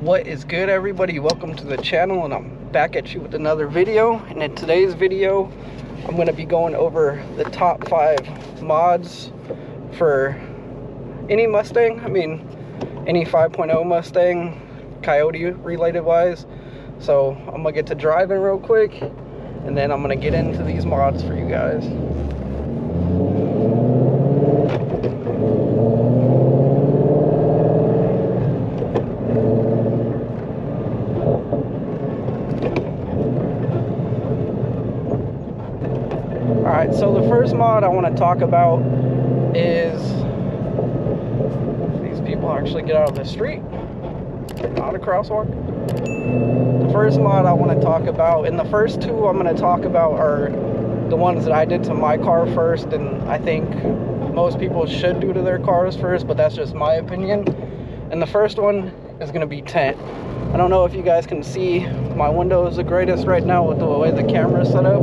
What is good, everybody? Welcome to the channel, and I'm back at you with another video. And in today's video I'm going to be going over the top 5 mods for any Mustang. I mean any 5.0 Mustang, Coyote related wise. So I'm gonna get to driving real quick, and then I'm gonna get into these mods for you guys. Alright, so the first mod I want to talk about is these people actually get out of the street, not a crosswalk. The first mod I want to talk about, and the first two I'm going to talk about are the ones that I did to my car first, and I think most people should do to their cars first, but that's just my opinion. And the first one is going to be tint. I don't know if you guys can see my window is the greatest right now with the way the camera is set up,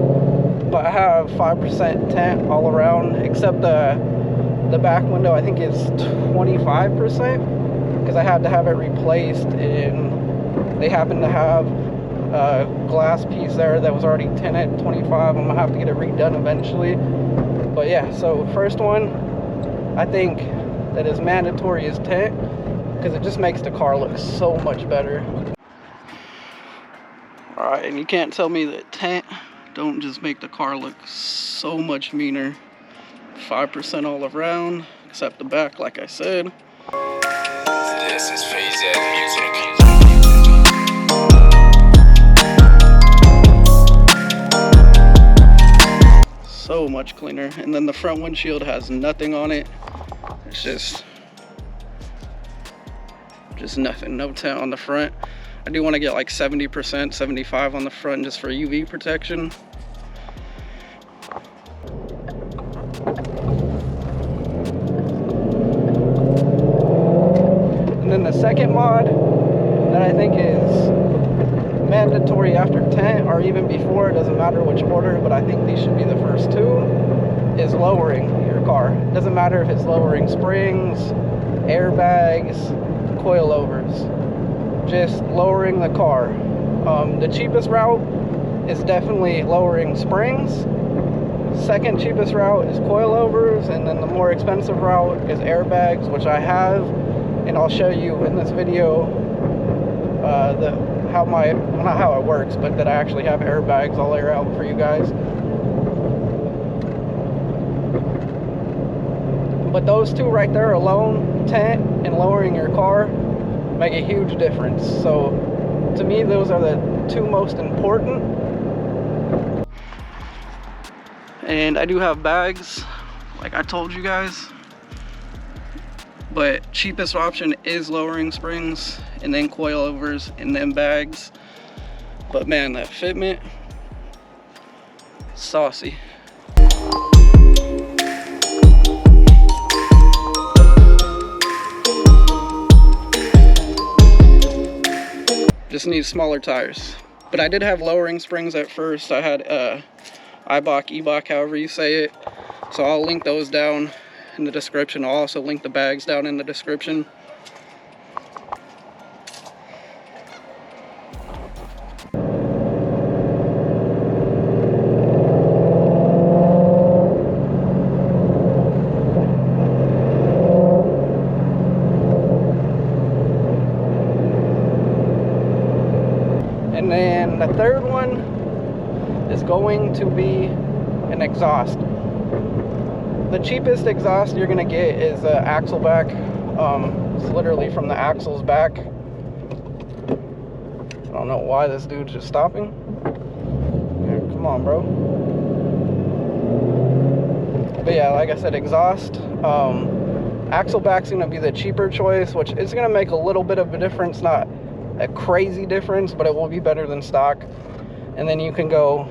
but I have 5% tint all around, except the back window I think is 25%, because I had to have it replaced, and they happen to have a glass piece there that was already tinted 25. I'm gonna have to get it redone eventually. But yeah, so first one I think that is mandatory is tint, because it just makes the car look so much better. Alright, and you can't tell me that tint don't just make the car look so much meaner. 5% all around, except the back, like I said. This is Phase Music. So much cleaner. And then the front windshield has nothing on it. It's just nothing, no tint on the front. I do want to get like 70%, 75 on the front just for UV protection. And then the second mod that I think is mandatory after tint, or even before, it doesn't matter which order, but I think these should be the first two, is lowering your car. It doesn't matter if it's lowering springs, airbags, coilovers, just lowering the car. The cheapest route is definitely lowering springs. Second cheapest route is coilovers, and then the more expensive route is airbags, which I have, and I'll show you in this video not how it works, but that I actually have airbags. I'll lay out for you guys. But those two right there alone, tint and lowering your car, make a huge difference. So to me, those are the two most important. And I do have bags, like I told you guys, but cheapest option is lowering springs, and then coilovers, and then bags. But man, that fitment, saucy. Just need smaller tires. But I did have lowering springs at first. I had EBOK, however you say it. So I'll link those down in the description. I'll also link the bags down in the description. And then the third one is going to be an exhaust. The cheapest exhaust you're gonna get is axle back. It's literally from the axles back. I don't know why this dude's just stopping. Here, come on, bro. But yeah, like I said, exhaust. Axle back's gonna be the cheaper choice, which is gonna make a little bit of a difference, not a crazy difference, but it will be better than stock. And then you can go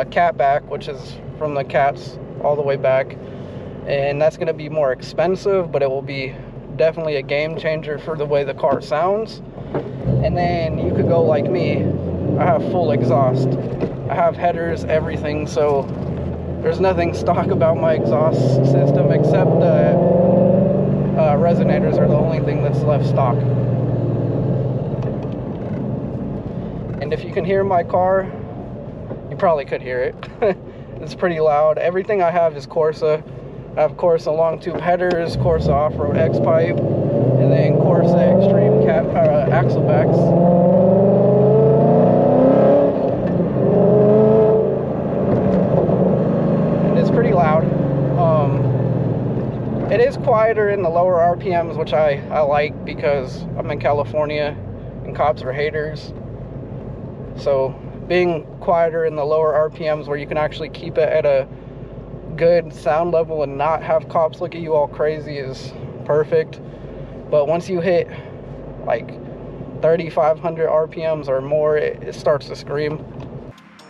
cat back, which is from the cats all the way back, and that's going to be more expensive, but it will be definitely a game changer for the way the car sounds. And then you could go like me. I have full exhaust, I have headers, everything, so there's nothing stock about my exhaust system except the resonators are the only thing that's left stock. And if you can hear my car, you probably could hear it. It's pretty loud. Everything I have is Corsa. I have Corsa long tube headers, Corsa off-road X-pipe, and then Corsa extreme axle backs. And it's pretty loud. It is quieter in the lower RPMs, which I like because I'm in California and cops are haters. So being quieter in the lower RPMs where you can actually keep it at a good sound level and not have cops look at you all crazy is perfect. But once you hit like 3,500 RPMs or more, it starts to scream.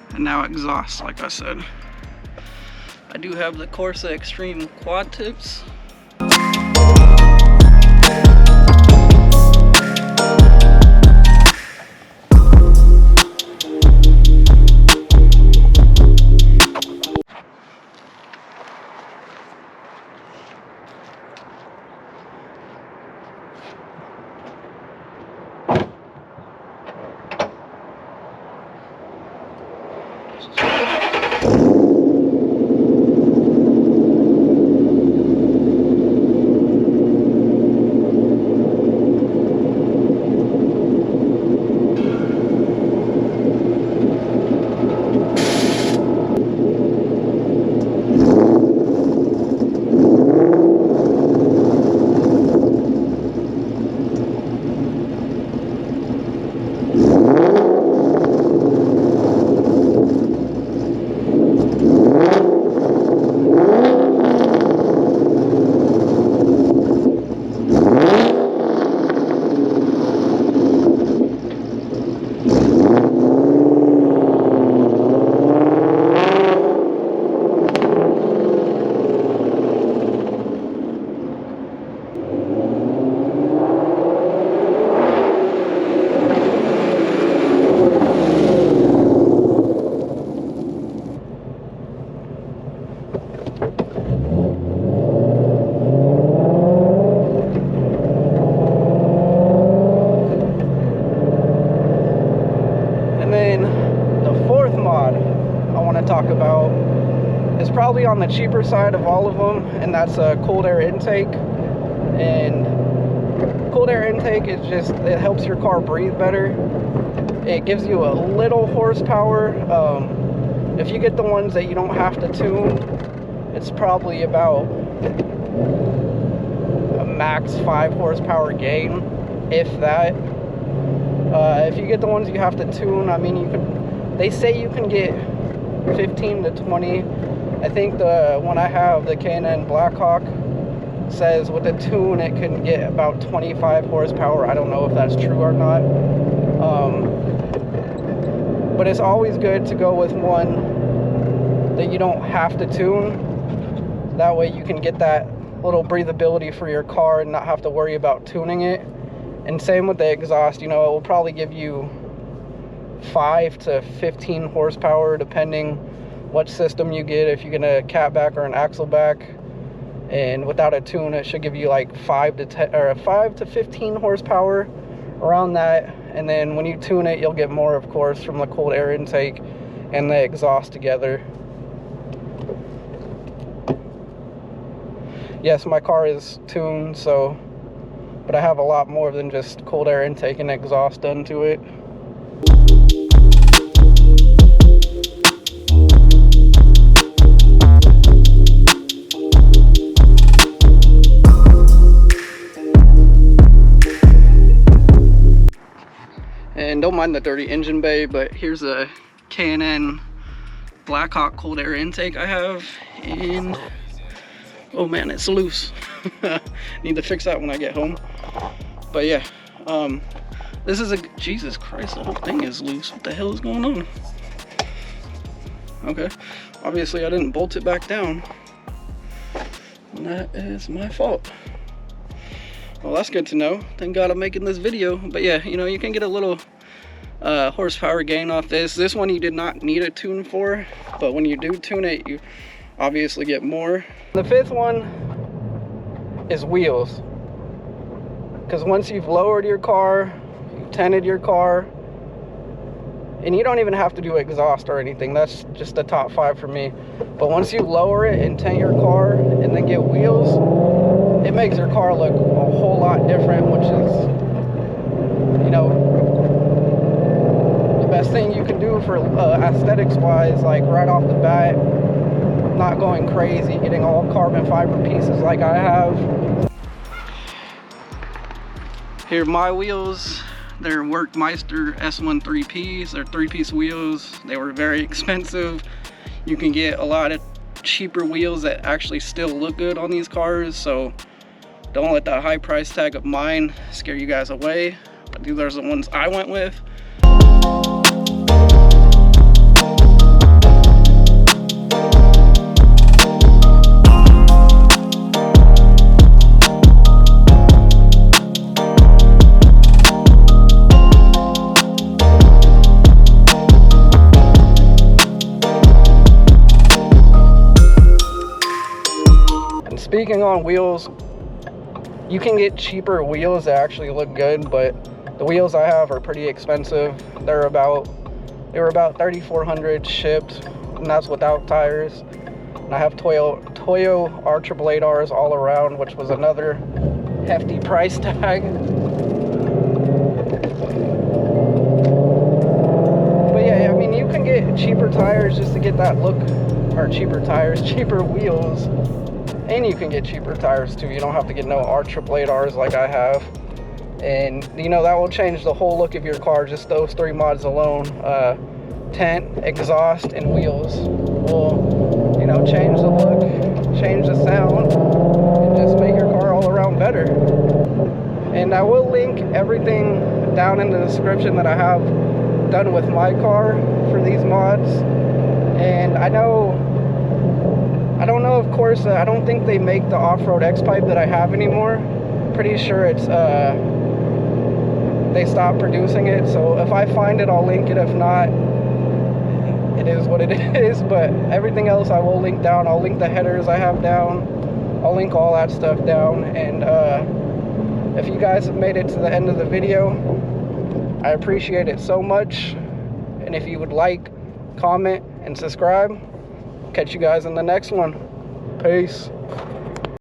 And now exhaust, like I said. I do have the Corsa Extreme quad tips. Talk about is probably on the cheaper side of all of them, and that's a cold air intake. And cold air intake is just, it helps your car breathe better. It gives you a little horsepower. If you get the ones that you don't have to tune, it's probably about a max 5 horsepower gain, if that. If you get the ones you have to tune, I mean, you could, they say you can get 15 to 20. I think the one I have, the K&N Blackhawk, says with a tune it can get about 25 horsepower. I don't know if that's true or not. But it's always good to go with one that you don't have to tune. That way you can get that little breathability for your car and not have to worry about tuning it. And same with the exhaust, you know, it will probably give you 5 to 15 horsepower depending what system you get. If you get a catback or an axleback, and without a tune it should give you like 5 to 15 horsepower, around that. And then when you tune it, you'll get more, of course, from the cold air intake and the exhaust together. Yes, my car is tuned, so, but I have a lot more than just cold air intake and exhaust done to it. And don't mind the dirty engine bay, but here's a K&N Blackhawk cold air intake I have, and oh man, it's loose. Need to fix that when I get home. But yeah, this is a, Jesus Christ, the whole thing is loose. What the hell is going on? Okay, obviously I didn't bolt it back down. And that is my fault. Well, that's good to know. Thank God I'm making this video. But yeah, you know, you can get a little horsepower gain off this. This one you did not need a tune for, but when you do tune it, you obviously get more. The fifth one is wheels. Because once you've lowered your car, you've tinted your car, And you don't even have to do exhaust or anything. That's just the top 5 for me. But once you lower it and tint your car and then get wheels, it makes your car look a whole lot different, which is, you know, the best thing you can do for aesthetics wise, like right off the bat. Not going crazy, getting all carbon fiber pieces like I have. Here are my wheels. They're Workmeister S13Ps. They're 3-piece wheels. They were very expensive. You can get a lot of cheaper wheels that actually still look good on these cars, so don't let that high price tag of mine scare you guys away. But these are the ones I went with. Speaking on wheels, you can get cheaper wheels that actually look good, but the wheels I have are pretty expensive. They were about $3,400 shipped, and that's without tires. And I have Toyo R888Rs all around, which was another hefty price tag. But yeah, I mean, you can get cheaper tires just to get that look, or cheaper wheels. And you can get cheaper tires too. You don't have to get no R888Rs like I have. And you know, that will change the whole look of your car. Just those 3 mods alone. Tint, exhaust, and wheels will, you know, change the look, change the sound, and just make your car all around better. And I will link everything down in the description that I have done with my car for these mods. And I don't know, of course, I don't think they make the off-road X-Pipe that I have anymore. Pretty sure it's, they stopped producing it. So if I find it, I'll link it. If not, it is what it is. But everything else I will link down. I'll link the headers I have down. I'll link all that stuff down. And if you guys have made it to the end of the video, I appreciate it so much. And if you would like, comment, and subscribe. Catch you guys in the next one. Peace.